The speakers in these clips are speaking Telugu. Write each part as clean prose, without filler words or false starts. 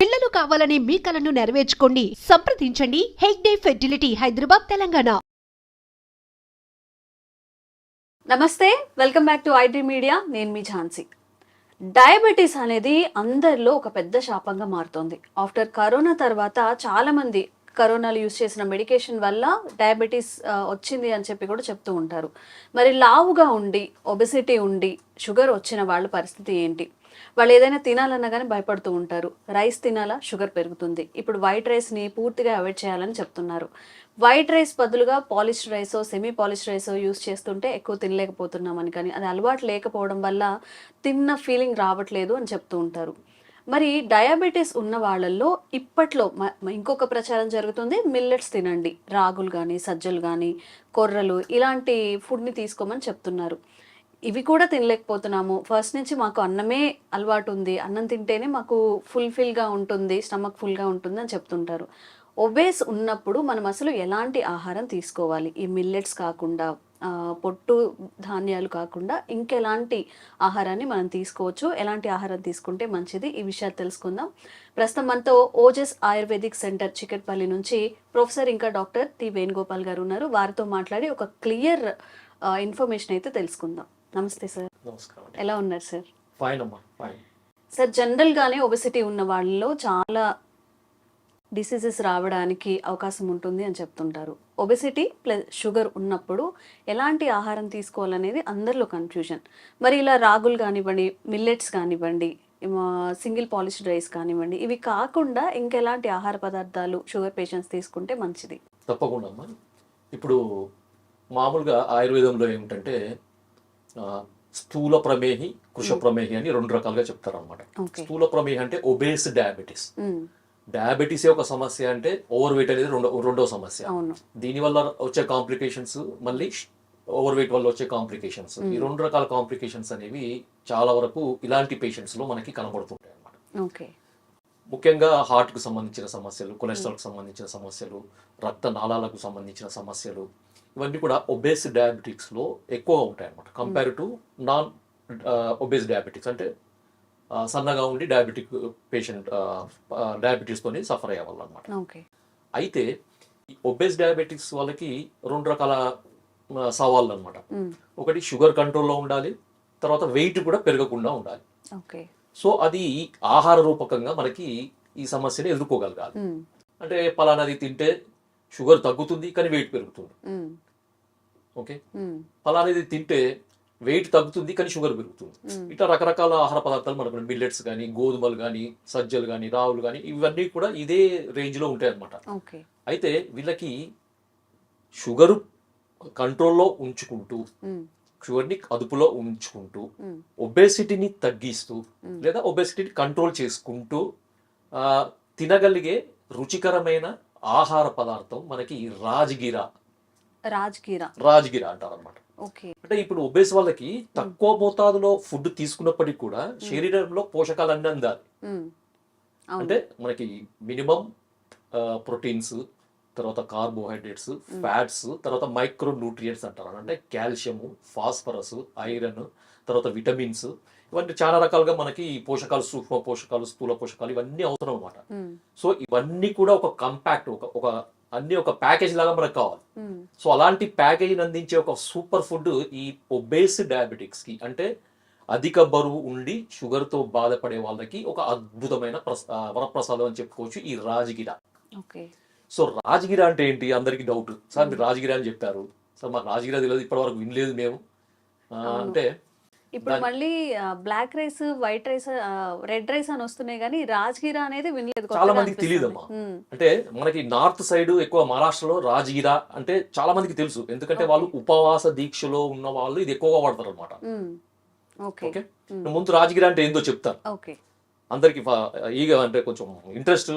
పిల్లలు కావాలనే మీ కలను నెరవేర్చుకోండి. సంప్రదించండి హెగ్డే ఫెర్టిలిటీ, హైదరాబాద్, తెలంగాణ. నమస్తే, welcome back to IT media. నేను మీ ఝాన్సీ. డయాబెటీస్ అనేది అందరిలో ఒక పెద్ద శాపంగా మారుతోంది. ఆఫ్టర్ కరోనా తర్వాత చాలామంది కరోనాలో యూస్ చేసిన మెడికేషన్ వల్ల డయాబెటీస్ వచ్చింది అని చెప్పి కూడా చెప్తూ ఉంటారు. మరి లావుగా ఉండి, ఒబెసిటీ ఉండి, షుగర్ వచ్చిన వాళ్ళ పరిస్థితి ఏంటి? వాళ్ళు ఏదైనా తినాలన్నా కానీ భయపడుతూ ఉంటారు. రైస్ తినాలా, షుగర్ పెరుగుతుంది. ఇప్పుడు వైట్ రైస్ని పూర్తిగా అవాయిడ్ చేయాలని చెప్తున్నారు. వైట్ రైస్ బదులుగా పాలిష్డ్ రైసో, సెమీ పాలిష్డ్ రైసో యూస్ చేస్తుంటే ఎక్కువ తినలేకపోతున్నామని, కానీ అది అలవాటు లేకపోవడం వల్ల తిన్న ఫీలింగ్ రావట్లేదు అని చెప్తూ ఉంటారు. మరి డయాబెటీస్ ఉన్న వాళ్ళల్లో ఇప్పట్లో ఇంకొక ప్రచారం జరుగుతుంది, మిల్లెట్స్ తినండి, రాగులు కానీ, సజ్జలు కానీ, కొర్రలు, ఇలాంటి ఫుడ్ని తీసుకోమని చెప్తున్నారు. ఇవి కూడా తినలేకపోతున్నాము, ఫస్ట్ నుంచి మాకు అన్నమే అలవాటు ఉంది, అన్నం తింటేనే మాకు ఫుల్ఫిల్గా ఉంటుంది, స్టమక్ ఫుల్గా ఉంటుంది అని చెప్తుంటారు. ఒబేస్ ఉన్నప్పుడు మనం అసలు ఎలాంటి ఆహారం తీసుకోవాలి? ఈ మిల్లెట్స్ కాకుండా, పొట్టు ధాన్యాలు కాకుండా ఇంకెలాంటి ఆహారాన్ని మనం తీసుకోవచ్చు? ఎలాంటి ఆహారం తీసుకుంటే మంచిది? ఈ విషయాలు తెలుసుకుందాం. ప్రస్తుతం మనతో ఓజస్ ఆయుర్వేదిక్ సెంటర్ చికట్పల్లి నుంచి ప్రొఫెసర్ ఇంకా డాక్టర్ టి వేణుగోపాల్ గారు ఉన్నారు. వారితో మాట్లాడి ఒక క్లియర్ ఇన్ఫర్మేషన్ అయితే తెలుసుకుందాం. నమస్తే సార్. నమస్కారం. ఎలా ఉన్నారు సార్? ఫైన్ అమ్మా, ఫైన్. సార్, జనరల్గానే ఒబెసిటీ ఉన్న వాళ్ళలో చాలా డిసీజెస్ రావడానికి అవకాశం ఉంటుంది అని చెప్తుంటారు. ఒబెసిటీ ప్లస్ షుగర్ ఉన్నప్పుడు ఎలాంటి ఆహారం తీసుకోవాలనేది అందరిలో కన్ఫ్యూజన్. మరి ఇలా రాగులు కానివ్వండి, మిల్లెట్స్ కానివ్వండి, సింగిల్ పాలిష్డ్ రైస్ కానివ్వండి, ఇవి కాకుండా ఇంకెలాంటి ఆహార పదార్థాలు షుగర్ పేషెంట్స్ తీసుకుంటే మంచిది? తప్పకుండా అమ్మా. ఇప్పుడు మామూలుగా ఆయుర్వేదంలో ఏమిటంటే స్థూల ప్రమేహి, కృష ప్రమేహి అని రెండు రకాలుగా చెప్తారు అనమాట. స్థూల ప్రమేహి అంటే ఒబేస్ డయాబెటీస్. డయాబెటీసే ఒక సమస్య అంటే ఓవర్ వెయిట్ అనేది రెండో సమస్య. దీనివల్ల వచ్చే కాంప్లికేషన్స్, మళ్ళీ ఓవర్ వెయిట్ వల్ల వచ్చే కాంప్లికేషన్స్, ఈ రెండు రకాల కాంప్లికేషన్స్ అనేవి చాలా వరకు ఇలాంటి పేషెంట్స్ లో మనకి కనబడుతుంటాయి అన్నమాట. ముఖ్యంగా హార్ట్ కు సంబంధించిన సమస్యలు, కొలెస్ట్రాల్ కు సంబంధించిన సమస్యలు, రక్త నాళాలకు సంబంధించిన సమస్యలు, ఇవన్నీ కూడా ఒబేస్ డయాబెటిక్స్ లో ఎక్కువగా ఉంటాయి అన్నమాట, compare to non obese diabetics. అంటే సన్నగా ఉండి డయాబెటిక్ పేషెంట్ డయాబెటీస్ తోని సఫర్ అయ్యే వాళ్ళు అనమాట. అయితే ఒబేస్ డయాబెటిక్స్ వాళ్ళకి రెండు రకాల సవాళ్ళు అనమాట. ఒకటి షుగర్ కంట్రోల్లో ఉండాలి, తర్వాత వెయిట్ కూడా పెరగకుండా ఉండాలి. సో అది ఆహార రూపకంగా మనకి ఈ సమస్యని ఎదుర్కోగలగాలి. అంటే పలానాది తింటే షుగర్ తగ్గుతుంది కానీ వెయిట్ పెరుగుతుంది, ఓకే, పలానాది తింటే వెయిట్ తగ్గుతుంది కానీ షుగర్ పెరుగుతుంది. ఇట్లా రకరకాల ఆహార పదార్థాలు మనకు మిల్లెట్స్ కానీ, గోధుమలు కానీ, సజ్జలు కానీ, రావులు కానీ, ఇవన్నీ కూడా ఇదే రేంజ్ లో ఉంటాయి అన్నమాట. అయితే వీళ్ళకి షుగర్ కంట్రోల్లో ఉంచుకుంటూ, షుగర్ని అదుపులో ఉంచుకుంటూ, ఒబేసిటీని తగ్గిస్తూ లేదా ఒబేసిటీని కంట్రోల్ చేసుకుంటూ తినగలిగే రుచికరమైన ఆహార పదార్థం మనకి రాజగిరా అంటారు అనమాట. అంటే ఇప్పుడు ఒబేస్ వాళ్ళకి తక్కువ మోతాదులో ఫుడ్ తీసుకున్నప్పటికీ కూడా శరీరంలో పోషకాలన్నీ అందాలి. అంటే మనకి మినిమం ప్రోటీన్స్, తర్వాత కార్బోహైడ్రేట్స్, ఫ్యాట్స్, తర్వాత మైక్రో న్యూట్రియంట్స్ అంటారు. అంటే కాల్షియము, ఫాస్ఫరస్, ఐరన్, తర్వాత విటమిన్స్, ఇవన్నీ చాలా రకాలుగా మనకి పోషకాలు, సూక్ష్మ పోషకాలు, స్థూల పోషకాలు, ఇవన్నీ అవసరం అన్నమాట. సో ఇవన్నీ కూడా ఒక కంపాక్ట్, అన్ని ఒక ప్యాకేజ్ లాగా మనకు కావాలి. సో అలాంటి ప్యాకేజీని అందించే ఒక సూపర్ ఫుడ్ ఈ ఒబేస్ డయాబెటిక్స్ కి, అంటే అధిక బరువు ఉండి షుగర్ తో బాధపడే వాళ్ళకి ఒక అద్భుతమైన వరప్రసాదం అని చెప్పుకోవచ్చు ఈ రాజగిరా. సో రాజగిరా అంటే ఏంటి? అందరికి డౌట్, సార్ మీరు రాజగిరా అని చెప్పారు, సార్ మాకు రాజగిరా తెలియదు, ఇప్పటి వరకు వినలేదు మేము అంటే. ఇప్పుడు మళ్ళీ black rice, white rice, red rice అని వస్తున్నాయి, కానీ రాజగిరా అనేది వినలేదు, చాలా మందికి తెలియదమ్మా. అంటే మనకి నార్త్ సైడ్ ఎక్కువ మహారాష్ట్రలో రాజగిరా అంటే చాలా మందికి తెలుసు, ఎందుకంటే వాళ్ళు ఉపవాస దీక్షలో ఉన్న వాళ్ళు ఇది ఎక్కువగా వాడతారు అనమాట. ఓకే, ముందు రాజగిరా అంటే ఏందో చెప్తాను అందరికి. ఈగ అంటే కొంచెం ఇంట్రెస్ట్,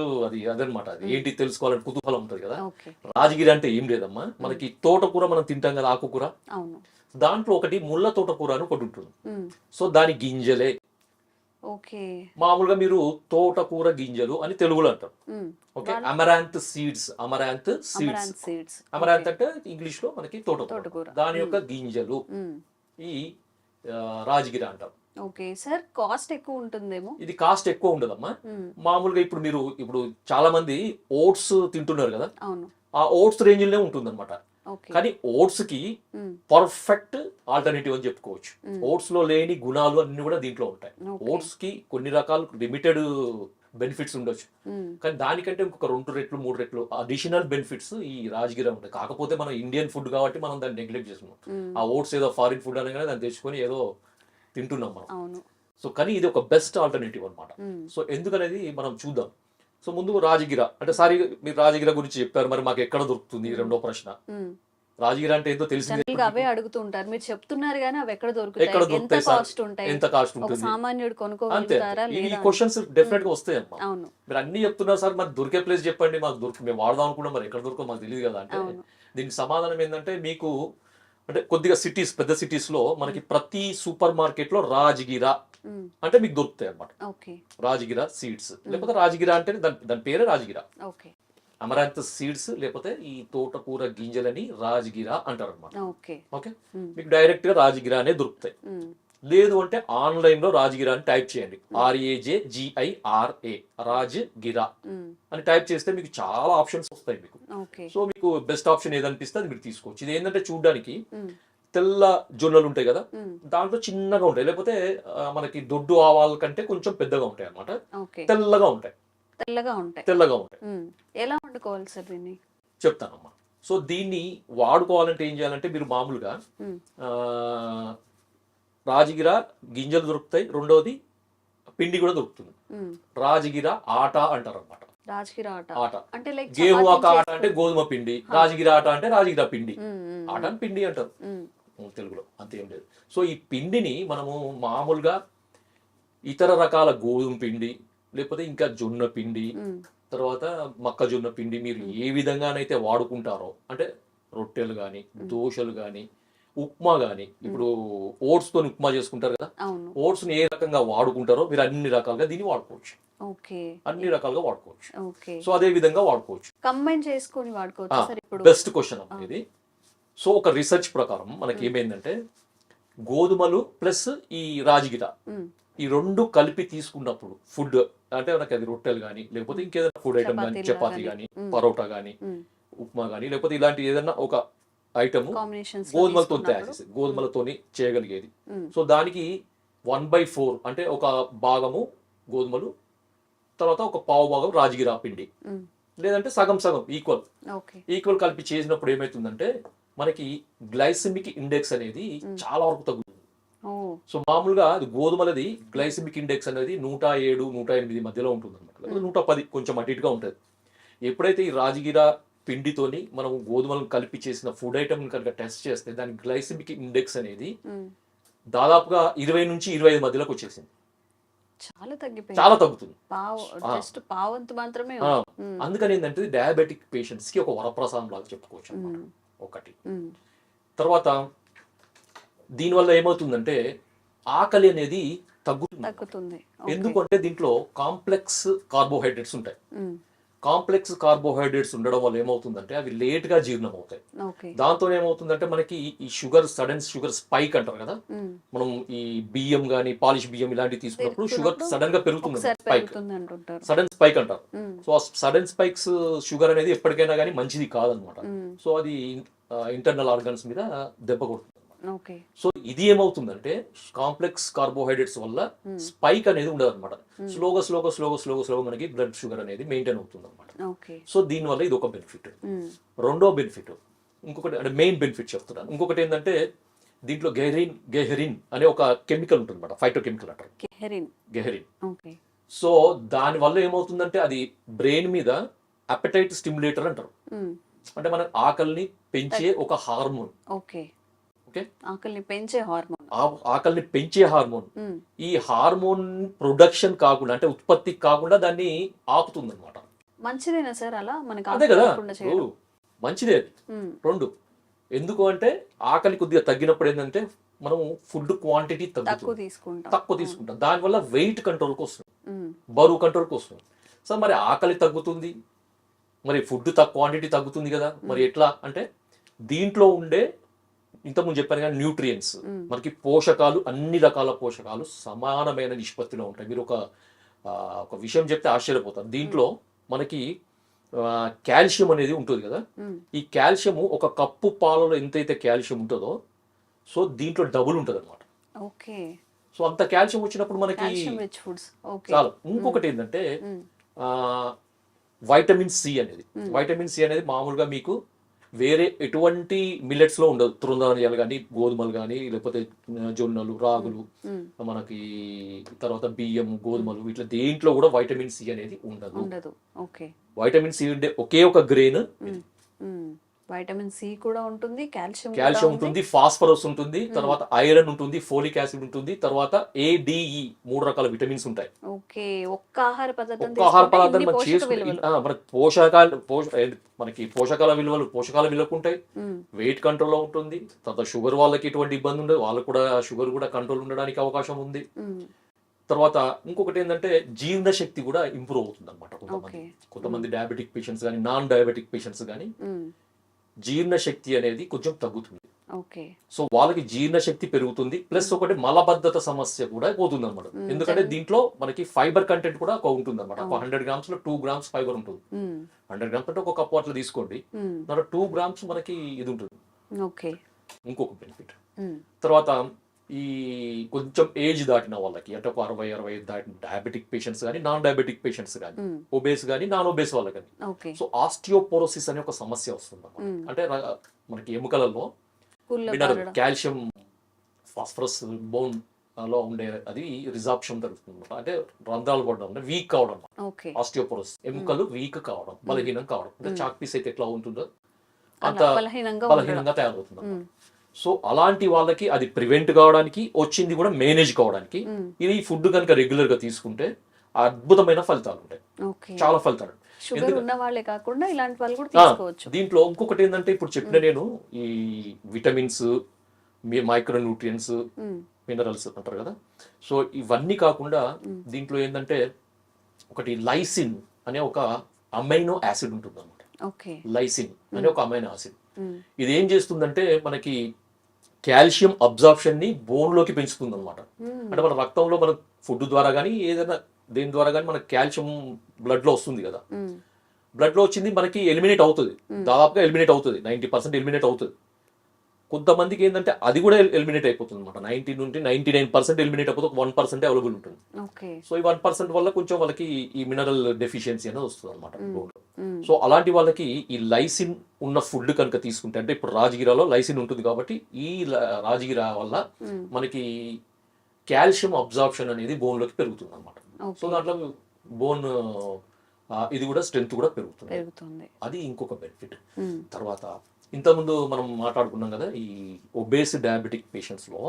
అదనమాట. అది ఏంటి తెలుసుకోవాలని కుతూహలం ఉంటుంది కదా. రాజగిరా అంటే ఏం లేదమ్మా, మనకి తోటకూర మనం తింటాం కదా, ఆకుకూర, దాంట్లో ఒకటి ముళ్ళ తోటకూర అని ఒకటి ఉంటుంది. సో దాని గింజలే మామూలుగా మీరు తోటకూర గింజలు అని తెలుగులో అంటారు. Okay, amaranth seeds. అమరాంత్ అంటే ఇంగ్లీష్ లో మనకి తోటకూర, దాని యొక్క గింజలు ఈ రాజగిరా అంటారు. ఓకే సార్, కాస్ట్ ఎక్కువ ఉంటుందేమో. ఇది కాస్ట్ ఎక్కువ ఉండదమ్మా. మ్మ్. మామూలుగా ఇప్పుడు చాలా మంది ఓట్స్ తింటున్నారు కదా, అవును. ఆ ఓట్స్ రేంజ్లోనే ఉంటుందన్నమాట. ఓకే. కానీ ఓట్స్ కి మ్మ్. పర్ఫెక్ట్ ఆల్టర్నేటివ్ అని చెప్పుకోవచ్చు. మ్మ్. ఓట్స్ లో లేని గుణాలు అన్ని కూడా దీంట్లో ఉంటాయి. ఓకే. ఓట్స్ కి కొన్ని రకాల లిమిటెడ్ బెనిఫిట్స్ ఉండొచ్చు, మ్మ్. కానీ దానికంటే ఇంకొక 2 రెట్లు 3 రెట్లు అడిషనల్ బెనిఫిట్స్ ఈ రాజగిరా ఉంటాయి. కాకపోతే మనం ఇండియన్ ఫుడ్ కాబట్టి మనం దాన్ని నెగ్లెక్ట్ చేస్తున్నాం. మ్మ్. ఆ ఓట్స్ ఏదో ఫారిన్ ఫుడ్ అనగానే దాన్ని తెచ్చుకొని ఏదో తింటున్నాం మనం. అవును. సో కానీ ఇది ఒక బెస్ట్ ఆల్టర్నేటివ్ అనమాట. మ్మ్. సో ఎందుకనేది మనం చూద్దాం. సో ముందు రాజగిరా అంటే సారీ, మీరు రాజగిరా గురించి చెప్పారు, మరి మాకు ఎక్కడ దొరుకుతుంది? రెండో ప్రశ్న. మ్మ్. రాజగిరా అంటే ఏందో తెలిసింది. జనరల్ గా అవే అడుగుతూ ఉంటారు. మీరు చెప్తున్నారు కానీ అవి ఎక్కడ దొరుకుతాయి, ఎక్కడ ఎంత దొరుకుతాయి సార్? కాస్ట్ ఉంటాయి, ఎంత కాస్ట్ ఒక ఉంటుంది? సామాన్యుడు అంతే. కొనుక్కోగలుగుతారా ఈ లేదా? క్వశ్చన్స్ డెఫినెట్ గా వస్తాయమ్మా. అవును. మీరు అన్ని చెప్తున్నారు సార్, మరి దొరికే ప్లేస్ చెప్పండి, మాకు మేము వాడదాం అనుకున్నా, మరి ఎక్కడ దొరకో మాకు తెలియదు కదా అంటే, అవును. దీనికి సమాధానం ఏంటంటే, మీకు అంటే కొద్దిగా పెద్ద సిటీస్ లో మనకి ప్రతి సూపర్ మార్కెట్ లో రాజగిరా మ్మ్. అంటే మీకు దొరుకుతాయి అన్నమాట. ఓకే. రాజగిరా సీడ్స్, లేకపోతే రాజగిరా అంటే దాని పేరే రాజగిరా. ఓకే. అమరాంత్ సీడ్స్ లేకపోతే ఈ తోటకూర గింజలని రాజగిరా అంటారు అనమాట. ఓకే. ఓకే, మ్మ్. మీకు డైరెక్ట్ గా రాజగిరా అనే దొరుకుతాయి. మ్మ్. లేదు అంటే ఆన్లైన్ లో రాజగిరా అని టైప్ చేయండి. RAJGIRA రాజగిరా మ్మ్. అని టైప్ చేస్తే మీకు చాలా ఆప్షన్స్ వస్తాయి మీకు. ఓకే. సో మీకు బెస్ట్ ఆప్షన్ ఏదనిపిస్తే అది మీరు తీసుకోవచ్చు. ఇది ఏంటంటే చూడడానికి మ్మ్. తెల్ల జొన్నలు ఉంటాయి కదా, మ్మ్. దాంట్లో చిన్నగా ఉంటాయి, లేకపోతే మనకి దొడ్డు ఆవాల కంటే కొంచెం పెద్దగా ఉంటాయి అన్నమాట. ఓకే. తెల్లగా ఉంటాయి. తెల్లగా ఉంటాయి. మ్మ్. ఎలా వండుకోవాలి సార్ దీన్ని? చెప్తానమ్మా. సో దీన్ని వాడుకోవాలంటే ఏం చేయాలంటే, మీరు మామూలుగా మ్మ్. ఆ, రాజగిరా గింజలు దొరుకుతాయి, రెండోది పిండి కూడా దొరుకుతుంది. మ్మ్. రాజగిరా ఆట అంటారు అనమాట. రాజగిరా ఆట ఆట అంటే లైక్ గేహు ఆట అంటే గోధుమ పిండి, రాజగిరా ఆట అంటే రాజగిరా పిండి. మ్మ్. ఆట అని పిండి అంటారు మ్మ్. తెలుగులో, అంతేం లేదు. సో ఈ పిండిని మనము మామూలుగా ఇతర రకాల గోధుమ పిండి, లేకపోతే ఇంకా జొన్న పిండి, మ్మ్. తర్వాత మొక్కజొన్న పిండి మీరు ఏ విధంగానైతే వాడుకుంటారో, అంటే రొట్టెలు కానీ, దోశలు కానీ, ఉప్మా కానీ, ఇప్పుడు ఓట్స్తో ఉప్మా చేసుకుంటారు కదా, అవును. ఓట్స్ని ఏ రకంగా వాడుకుంటారో మీరు అన్ని రకాలుగా దీన్ని వాడుకోవచ్చు. ఓకే. అన్ని రకాలుగా వాడుకోవచ్చు. ఓకే. సో అదే విధంగా వాడుకోవచ్చు. కంబైన్ చేసుకొని వాడుకోవచ్చు సార్ ఇప్పుడు? బెస్ట్ క్వశ్చన్ అమ్మా ఇది. సో ఒక రీసెర్చ్ ప్రకారం మనకి ఏమైందంటే, గోధుమలు ప్లస్ ఈ రాజగిర మ్మ్. ఈ రెండు కలిపి తీసుకున్నప్పుడు ఫుడ్ అంటే మనకి అది రొట్టెలు కానీ, లేకపోతే ఇంకేదైనా ఫుడ్ ఐటమ్ కానీ, చపాతీలా చపాతీ గానీ, కానీ, పరోటా కానీ, మ్మ్. ఉప్మా కానీ, లేకపోతే ఇలాంటి ఏదైనా ఒక ఐటమ్ కాంబినేషన్స్ గోధుమలతో తయారు చేసేది, గోధుమలతోని చేయగలిగేది. మ్మ్. సో దానికి 1/4 అంటే ఒక భాగము గోధుమలు, తర్వాత ఒక పావు భాగం రాజగిరా పిండి, మ్మ్. లేదంటే సగం సగం ఓకే. ఈక్వల్ కలిపి చేసినప్పుడు ఏమవుతుందంటే, మనకి గ్లైసెమిక్ ఇండెక్స్ అనేది చాలా వరకు తగ్గుతుంది. ఓ. సో మామూలుగా అది గోధుమలది గ్లైసెమిక్ ఇండెక్స్ అనేది 107, 108 మధ్యలో ఉంటుంది అనమాట, 110 కొంచెం అటు ఇటుగా ఉంటుంది. ఎప్పుడైతే ఈ రాజగిరా పిండితోని మనం గోధుమలను కలిపి చేసిన ఫుడ్ ఐటమ్ కనుక టెస్ట్ చేస్తే, దాని గ్లైసెమిక్ ఇండెక్స్ అనేది మ్మ్. దాదాపుగా 20 నుంచి 25 మధ్యలోకి వచ్చేసింది. చాలా తగ్గిపోయింది. చాలా తగ్గుతుంది. జస్ట్ పావంతు మాత్రమే. అందుకని ఏంటంటే డయాబెటిక్ పేషెంట్స్ కి ఒక వరప్రసాదం లాగా చెప్పుకోవచ్చు అన్నమాట. ఒకటి. తర్వాత దీనివల్ల ఏమవుతుందంటే, ఆకలి అనేది తగ్గుతుంది. ఎందుకంటే దీంట్లో కాంప్లెక్స్ కార్బోహైడ్రేట్స్ ఉంటాయి. కాంప్లెక్స్ కార్బోహైడ్రేట్స్ ఉండడం వల్ల ఏమవుతుందంటే, అవి లేట్ గా జీర్ణం అవుతాయి. దాంతో ఏమవుతుందంటే, మనకి ఈ షుగర్, సడన్ షుగర్ స్పైక్ అంటారు కదా, మనం ఈ బియ్యం గానీ పాలిష్ బియ్యం ఇలాంటివి తీసుకున్నప్పుడు షుగర్ సడన్ గా పెరుగుతుంది, సడన్ స్పైక్ అంటారు. సో ఆ సడన్ స్పైక్స్ షుగర్ అనేది ఎప్పటికైనా కానీ మంచిది కాదనమాట. సో అది ఇంటర్నల్ ఆర్గన్స్ మీద దెబ్బ కొడుతుంది. సో ఇది ఏమవుతుందంటే, కాంప్లెక్స్ కార్బోహైడ్రేట్స్ వల్ల స్పైక్ అనేది ఉండదు అనమాట. స్లోగా మనకి బ్లడ్ షుగర్ అనేది మెయింటైన్ అవుతుంది అనమాట. సో దీని వల్ల ఇది ఒక బెనిఫిట్. రెండో బెనిఫిట్ ఇంకొకటి, అంటే మెయిన్ బెనిఫిట్ చెప్తున్నాను. ఇంకొకటి ఏంటంటే, దీంట్లో గెహరిన్ అనే ఒక కెమికల్ ఉంటుంది అనమాట, ఫైటో కెమికల్ అంటారు, గెహరిన్. సో దాని వల్ల ఏమవుతుందంటే, అది బ్రెయిన్ మీద అపెటైట్ స్టిమ్యులేటర్ అంటారు. అంటే మన ఆకలిని పెంచే ఒక హార్మోన్. ఓకే, ఆకలిని పెంచే హార్మోన్. ఈ హార్మోన్ ప్రొడక్షన్ కాకుండా, అంటే ఉత్పత్తి కాకుండా దాన్ని ఆపుతుంది అనమాట. మంచిదేనా సార్ అలా? అదే కదా, మంచిదే. రెండు ఎందుకు అంటే, ఆకలి కొద్దిగా తగ్గినప్పుడు ఏంటంటే, మనం ఫుడ్ క్వాంటిటీ తక్కువ తీసుకుంటాం. దానివల్ల వెయిట్ కంట్రోల్కి వస్తుంది, బరువు కంట్రోల్కి వస్తుంది. సో మరి ఆకలి తగ్గుతుంది, మరి ఫుడ్ క్వాంటిటీ తగ్గుతుంది కదా, మరి ఎట్లా అంటే, దీంట్లో ఉండే ఇంతకుముందు చెప్పాను కానీ న్యూట్రియంట్స్, మనకి పోషకాలు, అన్ని రకాల పోషకాలు సమానమైన నిష్పత్తిలో ఉంటాయి. మీరు ఒక విషయం చెప్తే ఆశ్చర్యపోతారు. దీంట్లో మనకి కాల్షియం అనేది ఉంటుంది కదా, ఈ కాల్షియం ఒక కప్పు పాలలో ఎంతైతే కాల్షియం ఉంటుందో సో దీంట్లో డబుల్ ఉంటుంది అనమాట. ఓకే. సో అంత కాల్షియం వచ్చినప్పుడు మనకి చాలా. ఇంకొకటి ఏంటంటే వైటమిన్ సి అనేది, వైటమిన్ సి అనేది మామూలుగా మీకు వేరే ఎటువంటి మిల్లెట్స్ లో ఉండదు. తృణధాన్యాలు కానీ, గోధుమలు కానీ, లేకపోతే జొన్నలు, రాగులు, మనకి తర్వాత బియ్యం, గోధుమలు, ఇట్లా దేంట్లో కూడా వైటమిన్ సి అనేది ఉండదు. వైటమిన్ సి ఉండే ఒకే ఒక గ్రెయిన్. వైటమిన్ సి కూడా ఉంటుంది, కాల్షియం ఉంటుంది, ఫాస్ఫరస్ ఉంటుంది, తర్వాత ఐరన్ ఉంటుంది, ఫోలిక్ యాసిడ్ ఉంటుంది, తర్వాత ADE 3 రకాల విటమిన్స్ ఉంటాయి. ఓకే. ఒక్క ఆహార పదార్థం మనం చేసుకుంటే మనకి పోషకాల విలువకు ఉంటాయి. వెయిట్ కంట్రోల్ లో ఉంటుంది. తర్వాత షుగర్ వాళ్ళకి ఎటువంటి ఇబ్బంది ఉండదు, వాళ్ళకు కూడా షుగర్ కూడా కంట్రోల్ ఉండడానికి అవకాశం ఉంది. తర్వాత ఇంకొకటి ఏంటంటే జీర్ణ శక్తి కూడా ఇంప్రూవ్ అవుతుంది అనమాట. కొంతమంది డయాబెటిక్ పేషెంట్స్ కానీ, నాన్ డయాబెటిక్ పేషెంట్స్ కానీ జీర్ణ శక్తి అనేది కొంచెం తగ్గుతుంది. సో వాళ్ళకి జీర్ణ శక్తి పెరుగుతుంది, ప్లస్ ఒకటి మలబద్ధత సమస్య కూడా పోతుంది అనమాట. ఎందుకంటే దీంట్లో మనకి ఫైబర్ కంటెంట్ కూడా ఉంటుంది అనమాట. 100 grams లో 2 grams ఫైబర్ ఉంటుంది. 100 grams అంటే ఒక కప్పు అట్లా తీసుకోండి, 2 grams మనకి ఇది ఉంటుంది. ఇంకొక బెనిఫిట్. తర్వాత ఈ కొంచెం ఏజ్ దాటిన వాళ్ళకి, అంటే ఒక 60-65 దాటిన డయాబెటిక్ పేషెంట్స్ కానీ, నాన్ డయాబెటిక్ పేషెంట్స్ కానీ, ఒబేస్ కానీ, నాన్ ఒబేస్ వాళ్ళకి కానీ సో ఆస్టియోపోరోసిస్ అనే ఒక సమస్య వస్తుంది అన్నమాట. అంటే మనకి ఎముకలలో మినరల్, కాల్షియం, ఫాస్ఫరస్ బోన్ లో ఉండే అది రిజార్ప్షన్ జరుగుతుంది. అంటే రంధ్రాలు పడడం, వీక్ కావడం, ఆస్టియోపోరోసిస్, ఎముకలు వీక్ కావడం, బలహీనం కావడం. అంటే చాక్ పీస్ అయితే ఎట్లా ఉంటుందో అంత బలహీనంగా తయారవుతుంది. సో అలాంటి వాళ్ళకి అది ప్రివెంట్ కావడానికి, వచ్చింది కూడా మేనేజ్ కావడానికి ఇది ఫుడ్ కనుక రెగ్యులర్ గా తీసుకుంటే అద్భుతమైన ఫలితాలు ఉంటాయి, చాలా ఫలితాలు. దీంట్లో ఇంకొకటి ఏంటంటే ఇప్పుడు చెప్పిన నేను ఈ విటమిన్స్, మైక్రో న్యూట్రియంట్స్, మినరల్స్ అంటారు కదా, సో ఇవన్నీ కాకుండా దీంట్లో ఏంటంటే ఒకటి లైసిన్ అనే ఒక అమైనో యాసిడ్ ఉంటుంది అనమాట. లైసిన్ అనే ఒక అమైనో యాసిడ్ ఇది ఏం చేస్తుందంటే మనకి కాల్షియం అబ్జార్ప్షన్ ని బోన్ లోకి పెంచుతుంది అనమాట. అంటే మన రక్తంలో మన ఫుడ్ ద్వారా కానీ, ఏదైనా దేని ద్వారా కానీ మనకి కాల్షియం బ్లడ్ లో వస్తుంది కదా, బ్లడ్ లో వచ్చింది మనకి ఎలిమినేట్ అవుతుంది, దాదాపుగా ఎలిమినేట్ అవుతుంది, 90% ఎలిమినేట్ అవుతుంది. కొంతమందికి ఏంటంటే అది కూడా ఎలిమినేట్ అయిపోతుంది అనమాట. 90 నుండి 99% ఎలిమినేట్ అయిపోతుంది, 1% అవైలబుల్ ఉంటుంది. సో ఈ 1% వల్ల కొంచెం వాళ్ళకి ఈ మినరల్ డెఫిషియన్సీ అనేది వస్తుంది అనమాట. సో అలాంటి వాళ్ళకి ఈ లైసిన్ ఉన్న ఫుడ్ కనుక తీసుకుంటే, అంటే ఇప్పుడు రాజగిరాలో లైసిన్ ఉంటుంది కాబట్టి ఈ రాజగిరా వల్ల మనకి కాల్షియం అబ్జార్ప్షన్ అనేది బోన్ లోకి పెరుగుతుంది అనమాట. సో దాంట్లో బోన్ ఇది కూడా స్ట్రెంత్ కూడా పెరుగుతుంది. అది ఇంకొక బెనిఫిట్. తర్వాత ఇంతకుముందు మనం మాట్లాడుకున్నాం కదా, ఈ ఒబేస్ డయాబెటిక్ పేషెంట్స్ లో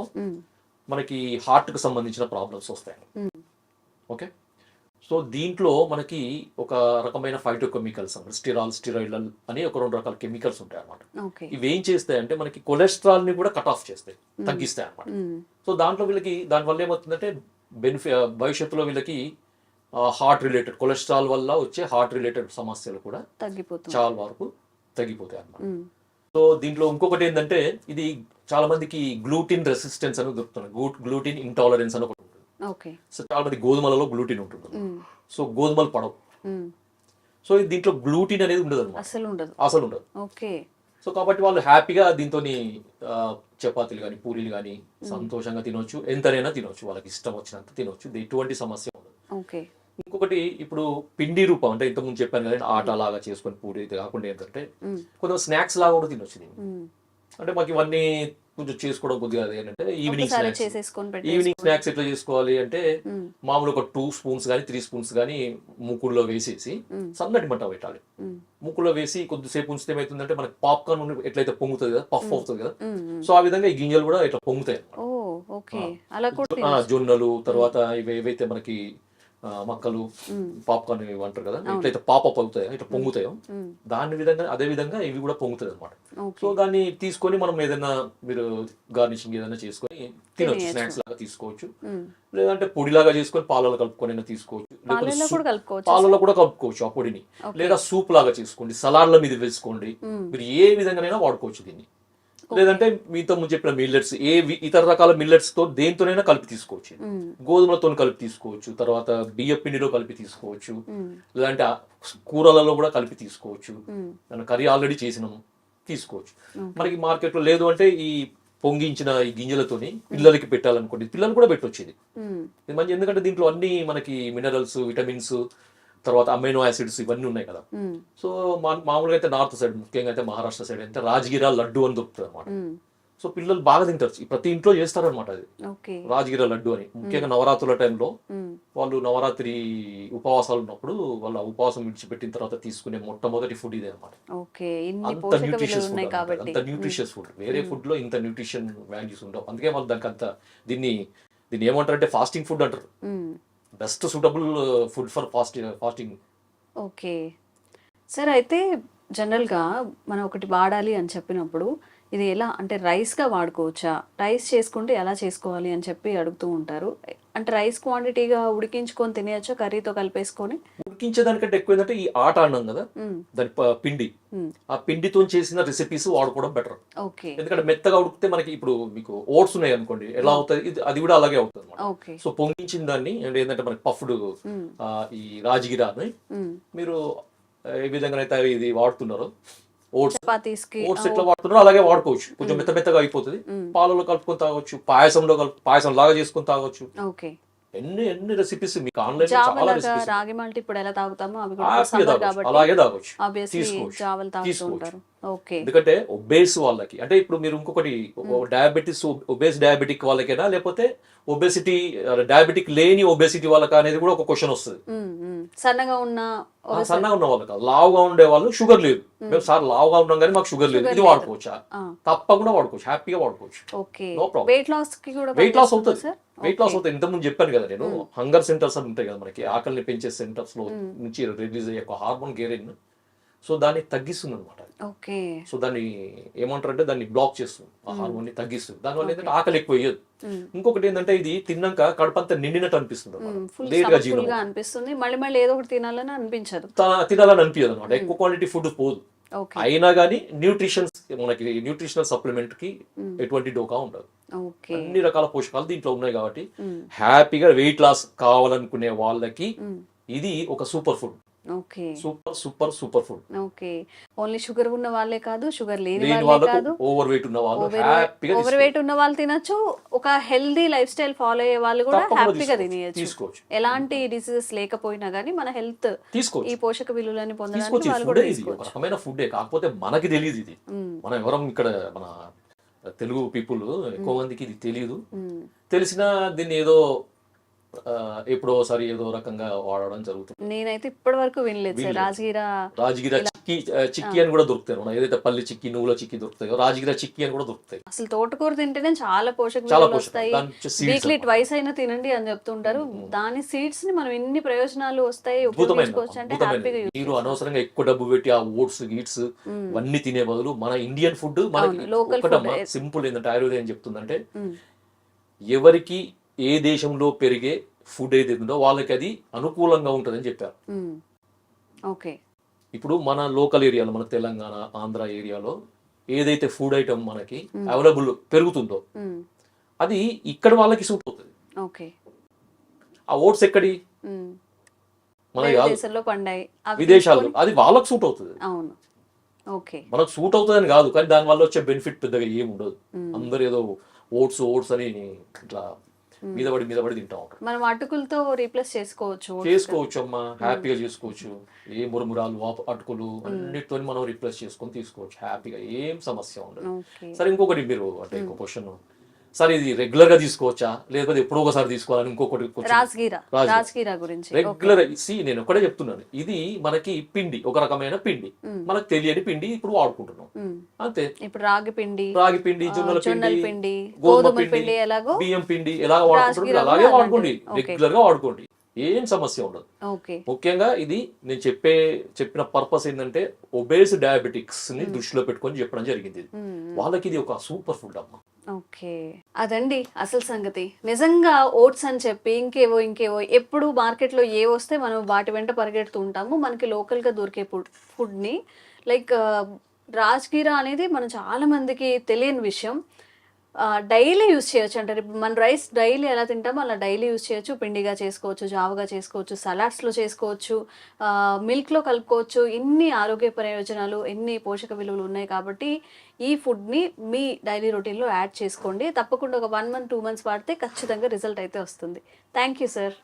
మనకి హార్ట్ కు సంబంధించిన ప్రాబ్లమ్స్ వస్తాయి. ఓకే. సో దీంట్లో మనకి ఒక రకమైన ఫైటోకెమికల్స్, స్టిరాయిడ్ అని ఒక 2 రకాల కెమికల్స్ ఉంటాయి అన్నమాట. ఇవి ఏం చేస్తాయంటే మనకి కొలెస్ట్రాల్ ని కూడా కట్ ఆఫ్ చేస్తాయి, తగ్గిస్తాయి అన్నమాట. సో దాంట్లో వీళ్ళకి దానివల్ల ఏమవుతుందంటే భవిష్యత్తులో వీళ్ళకి హార్ట్ రిలేటెడ్, కొలెస్ట్రాల్ వల్ల వచ్చే హార్ట్ రిలేటెడ్ సమస్యలు కూడా చాలా వరకు తగ్గిపోతాయి అన్నమాట. సో దీంట్లో ఇంకొకటి ఏంటంటే ఇది చాలా మందికి గ్లూటిన్ రెసిస్టెన్స్ అని దొరుకుతుంది, గ్లూటిన్ ఇంటాలరెన్స్ అని ఒకటి ఉంటుంది. సో చాలా మంది గోధుమలలో గ్లూటిన్ ఉంటుంది, సో గోధుమలు పడవు. సో దీంట్లో గ్లూటిన్ అనేది ఉండదు అన్నమాట, అసలు ఉండదు. సో కాబట్టి వాళ్ళు హ్యాపీగా దీంతో చపాతీలు కానీ, పూరీలు కానీ సంతోషంగా తినొచ్చు, ఎంతనైనా తినొచ్చు, వాళ్ళకి ఇష్టం వచ్చినంత తినొచ్చు, ఎటువంటి సమస్య ఉండదు. ఇంకొకటి ఇప్పుడు పిండి రూపం, అంటే ఇంతకుముందు చెప్పాను కదా ఆట లాగా చేసుకొని పూరి కాకుండా ఏంటంటే కొంచెం స్నాక్స్ లాగా కూడా తినొచ్చు దీన్ని. అంటే మాకు ఇవన్నీ కొంచెం చేసుకోవడం కొద్దిగా ఏంటంటే ఈవినింగ్ స్నాక్స్ ఎట్లా చేసుకోవాలి అంటే మామూలు ఒక 2 స్పూన్స్ కానీ 3 స్పూన్స్ కానీ ముక్కుల్లో వేసేసి సన్నటి మంట పెట్టాలి. ముక్కులో వేసి కొద్దిసేపు ఉంచితే ఏమవుతుందంటే మనకి పాప్కార్న్ ఎట్లయితే పొంగుతుంది కదా, పఫ్ అవుతుంది కదా, సో ఆ విధంగా ఈ గింజలు కూడా ఇట్లా పొంగుతాయి. జొన్నలు, తర్వాత ఇవి ఏవైతే మనకి మక్కలు, పాప్కార్న్ అంటారు కదా, ఎట్లయితే పాపప్ అవుతాయో, ఇట్లా పొంగుతాయో అదే విధంగా ఇవి కూడా పొంగుతాయి అనమాట. సో దాన్ని తీసుకొని మనం ఏదైనా మీరు గార్నిషింగ్ ఏదైనా చేసుకొని తినొచ్చు, స్నాక్స్ లాగా తీసుకోవచ్చు, లేదంటే పొడిలాగా చేసుకొని పాలలో కలుపుకొని తీసుకోవచ్చు, పాలలో కూడా కలుపుకోవచ్చు ఆ పొడిని, లేదా సూప్ లాగా చేసుకోండి, సలాడ్ల మీద వేసుకోండి, మీరు ఏ విధంగానైనా వాడుకోవచ్చు దీన్ని. లేదంటే మీతో ముందు చెప్పిన మిల్లెట్స్ ఇతర రకాల మిల్లెట్స్ తో దేంతోనైనా కలిపి తీసుకోవచ్చు. గోధుమలతో కలిపి తీసుకోవచ్చు, తర్వాత బియ్య పిండిలో కలిపి తీసుకోవచ్చు, లేదంటే కూరలలో కూడా కలిపి తీసుకోవచ్చు. కర్రీ ఆల్రెడీ చేసినాము తీసుకోవచ్చు. మనకి మార్కెట్ లో లేదు అంటే ఈ పొంగించిన ఈ గింజలతోని పిల్లలకి పెట్టాలనుకోండి, పిల్లలు కూడా పెట్టొచ్చు. ఇది మంచి, ఎందుకంటే దీంట్లో అన్ని మనకి మినరల్స్, విటమిన్స్, తర్వాత అమైనో యాసిడ్స్ ఇవన్నీ ఉన్నాయి కదా. సో మామూలుగా అయితే నార్త్ సైడ్, ముఖ్యంగా అయితే మహారాష్ట్ర సైడ్ అయితే రాజగిరా లడ్డు అని దొరుకుతుంది అనమాట. సో పిల్లలు బాగా తింటారు, ప్రతి ఇంట్లో చేస్తారనమాట అది రాజగిరా లడ్డు అని. ముఖ్యంగా నవరాత్రుల టైంలో వాళ్ళు నవరాత్రి ఉపవాసాలు ఉన్నప్పుడు వాళ్ళ ఉపవాసం విడిచిపెట్టిన తర్వాత తీసుకునే మొట్టమొదటి ఫుడ్ ఇదే అనమాట. అంత న్యూట్రిషియస్ ఫుడ్, అంత న్యూట్రిషియస్ ఫుడ్. వేరే ఫుడ్ లో ఇంత న్యూట్రిషన్ వాల్యూస్ ఉండవు. అందుకే వాళ్ళు దానికి అంత దీన్ని ఏమంటారు అంటే ఫాస్టింగ్ ఫుడ్ అంటారు. Best suitable food for fasting. Okay sir, అయితే జనరల్గా మనం ఒకటి వాడాలి అని చెప్పినప్పుడు ఇది ఎలా అంటే రైస్గా వాడుకోవచ్చా, రైస్ చేసుకుంటే ఎలా చేసుకోవాలి అని చెప్పి అడుగుతూ ఉంటారు. అంటే రైస్ క్వాంటిటీగా ఉడికించుకొని తినేయచ్చా కర్రీతో కలిపేసుకొని? ఉడికించేదానికంటే ఎక్కువ ఏంటంటే ఈ ఆట అన్నాం కదా, దాని పిండి, ఆ పిండితో చేసిన రెసిపీస్ వాడుకోవడం బెటర్. ఎందుకంటే మెత్తగా ఉడికితే మనకి, ఇప్పుడు మీకు ఓట్స్ ఉన్నాయి అనుకోండి, ఎలా అవుతుంది అది కూడా అలాగే అవుతుంది అనమాట. సో పొంగించిన దాన్ని ఏంటంటే మనకి పఫ్డ్ ఈ రాజగిరాని మీరు ఏ విధంగా అయితే ఇది వాడుతున్నారో, ఓట్స్ ఎట్లా వాడుతున్నారో అలాగే వాడుకోవచ్చు. కొంచెం మెత్తగా అయిపోతుంది, పాలలో కలుపుకొని తాగొచ్చు, పాయసం లాగా చేసుకొని తాగొచ్చు. ఎన్ని రెసిపీస్ మీకు ఆన్లైన్ చాలా రెసిపీస్. రాగి మాల్ట్ ఇప్పుడు ఎలా తాగుతామో అవి అలాగే తాగొచ్చు, తీసుకోవచ్చు. ఎందుకంటే ఒబేస్ వాళ్ళకి, అంటే ఇప్పుడు మీరు ఇంకొకటి డయాబెటిక్ వాళ్ళకైనా లేకపోతే ఒబేసిటీ డయాబెటిక్ లేని ఒబేసిటీ వాళ్ళకి అనేది కూడా ఒక క్వశ్చన్ వస్తుంది. సన్నగా ఉన్న వాళ్ళు కాదు, లావుగా ఉండే వాళ్ళు, షుగర్ లేదు, మేము సార్ లావుగా ఉన్నాం కానీ మాకు షుగర్ లేదు, ఇది వాడుకోవచ్చా? తప్పకుండా వాడుకోవచ్చు, హ్యాపీగా వాడుకోవచ్చు. No problem. వెయిట్ లాస్ అవుతుంది. ఇంతకుముందు చెప్పాను కదా నేను, హంగర్ సెంటర్స్ అని ఉంటాయి కదా మనకి, ఆకలిని పెంచే సెంటర్స్ లో నుంచి రిలీజ్ అయ్యే ఒక హార్మోన్ గెరిన్, సో దాన్ని తగ్గిస్తుంది అనమాట. సో దాన్ని ఏమంటారంటే దాన్ని బ్లాక్ చేస్తుంది, ఆ హార్మోన్ ని తగ్గిస్తుంది. దానివల్ల ఏంటంటే ఆకలి ఎక్కువ వేయదు. ఇంకొకటి ఏంటంటే ఇది తిన్నాక కడుపంతా నిండినట్టు అనిపిస్తుంది, అనిపిస్తుంది, మళ్ళీ ఏదో ఒకటి తినాలని అనిపించదు, అనమాట. ఎక్కువ క్వాంటిటీ ఫుడ్ పోదు. అయినా కానీ మనకి న్యూట్రిషనల్ సప్లిమెంట్ కి ఎటువంటి డోకా ఉండదు. అన్ని రకాల పోషకాలు దీంట్లో ఉన్నాయి కాబట్టి హ్యాపీగా వెయిట్ లాస్ కావాలనుకునే వాళ్ళకి ఇది ఒక super food. Super food. Only sugar ఉన్న వాళ్ళే కాదు, షుగర్ లేని వాళ్ళే కాదు, ఓవర్ వెయిట్ ఉన్న వాళ్ళు తినొచ్చు, ఒక హెల్దీ లైఫ్ స్టైల్ ఫాలో అయ్యే వాళ్ళు కూడా హ్యాపీగా తినేయచ్చు. ఎలాంటి డిసీజెస్ లేకపోయినా గానీ మన హెల్త్ ఈ పోషక విలువలని పొందడానికి వాళ్ళు కూడా తీసుకోవచ్చు. రకమైన ఫుడ్. కాకపోతే మనకి తెలియదు ఇది. మనం ఎవరం ఇక్కడ మన తెలుగు పీపుల్ ఎక్కువ మందికి ఇది తెలియదు. తెలిసినా దీన్ని ఏదో ఎప్పుడోసారి ఏదో రకంగా వాడడం జరుగుతుంది. నేనైతే ఇప్పటి వరకు వినలేదు సార్. రాజగిరా చిక్కీ అని కూడా దొరుకుతాయి. ఏదైతే పల్లి చిక్కీ, నువ్వుల చిక్కీ దొరుకుతాయో రాజగిరా చిక్కీ అని కూడా దొరుకుతాయి. అసలు తోటకూర తింటేనే చాలా పోషక విలువలు వస్తాయి. వీక్లీ ట్వైస్ అయినా తినండి అని చెప్తుంటారు. దాని సీడ్స్ ని మనం ఎన్ని ప్రయోజనాలు వస్తాయి ఉపయోగించుకోవచ్చు అంటే హ్యాపీగా. మీరు అనవసరంగా ఎక్కువ డబ్బు పెట్టి ఆ ఓట్స్ గీట్స్ అన్ని తినే బదులు మన ఇండియన్ ఫుడ్ మనకి సింపుల్ ఏంటంటే ఆయుర్వేదం ఏం చెప్తుందంటే, ఎవరికి ఏ దేశంలో పెరిగే ఫుడ్ ఏదైతే ఉందో వాళ్ళకి అది అనుకూలంగా ఉంటుందని చెప్పారు. ఇప్పుడు మన లోకల్ ఏరియాలో, మన తెలంగాణ, ఆంధ్ర ఏరియాలో ఏదైతే ఫుడ్ ఐటమ్ మనకి అవైలబుల్ పెరుగుతుందో అది ఇక్కడ వాళ్ళకి సూట్ అవుతుంది. ఆ ఓట్స్ ఎక్కడి మన విదేశాల్లో, అది వాళ్ళకి సూట్ అవుతుంది. మనకు సూట్ అవుతుందని కాదు, కానీ దాని వల్ల వచ్చే బెనిఫిట్ పెద్దగా ఏమి ఉండదు. అందరు ఏదో ఓట్స్ అని ఇట్లా మీద పడి తింటా ఉంటారు. మనం అటుకులతో రీప్లేస్ చేసుకోవచ్చు అమ్మా, హ్యాపీగా చేసుకోవచ్చు. ఏ మురుమురాలు, అటుకులు అన్నిటితో మనం రీప్లేస్ చేసుకొని తీసుకోవచ్చు హ్యాపీగా, ఏం సమస్య ఉండదు. సరే, ఇంకొకటి మీరు అంటే ఇంకో క్వశ్చన్, సరే ఇది రెగ్యులర్ గా తీసుకోవచ్చా లేకపోతే ఎప్పుడో ఒకసారి తీసుకోవాలని ఇంకొకటి రాజగిరా గురించి రెగ్యులర్. నేను ఒకటే చెప్తున్నాను, ఇది మనకి పిండి, ఒక రకమైన పిండి, మనకు తెలియని పిండి ఇప్పుడు వాడుకుంటున్నాం అంతే. ఇప్పుడు రాగి పిండి, జొన్నల పిండి, గోధుమ పిండి, బియ్యం పిండి ఎలా వాడుకుంటున్నారు అలాగే వాడుకోండి, రెగ్యులర్ గా వాడుకోండి, ఏం సమస్య ఉండదు. ముఖ్యంగా ఇది నేను చెప్పిన పర్పస్ ఏంటంటే ఒబేస్ డయాబెటిక్స్ ని దృష్టిలో పెట్టుకొని చెప్పడం జరిగింది. వాళ్ళకి ఇది ఒక సూపర్ ఫుడ్ అమ్మా. అదండి అసలు సంగతి. నిజంగా ఓట్స్ అని చెప్పి ఇంకేవో ఎప్పుడు మార్కెట్ లో ఏ వస్తే మనం వాటి వెంట పరిగెడుతూ ఉంటాము. మనకి లోకల్ గా దొరికే ఫుడ్ ని లైక్ రాజ్గిరా అనేది మనం చాలా మందికి తెలియని విషయం. డైలీ యూస్ చేయొచ్చు అంటారు. ఇప్పుడు మన రైస్ డైలీ ఎలా తింటామో అలా డైలీ యూస్ చేయొచ్చు. పిండిగా చేసుకోవచ్చు, జావగా చేసుకోవచ్చు, సలాడ్స్లో చేసుకోవచ్చు, మిల్క్లో కలుపుకోవచ్చు. ఇన్ని ఆరోగ్య ప్రయోజనాలు, ఎన్ని పోషక విలువలు ఉన్నాయి కాబట్టి ఈ ఫుడ్ని మీ డైలీ రొటీన్లో యాడ్ చేసుకోండి. తప్పకుండా ఒక 1 month 2 months వాడితే ఖచ్చితంగా రిజల్ట్ అయితే వస్తుంది. Thank you sir.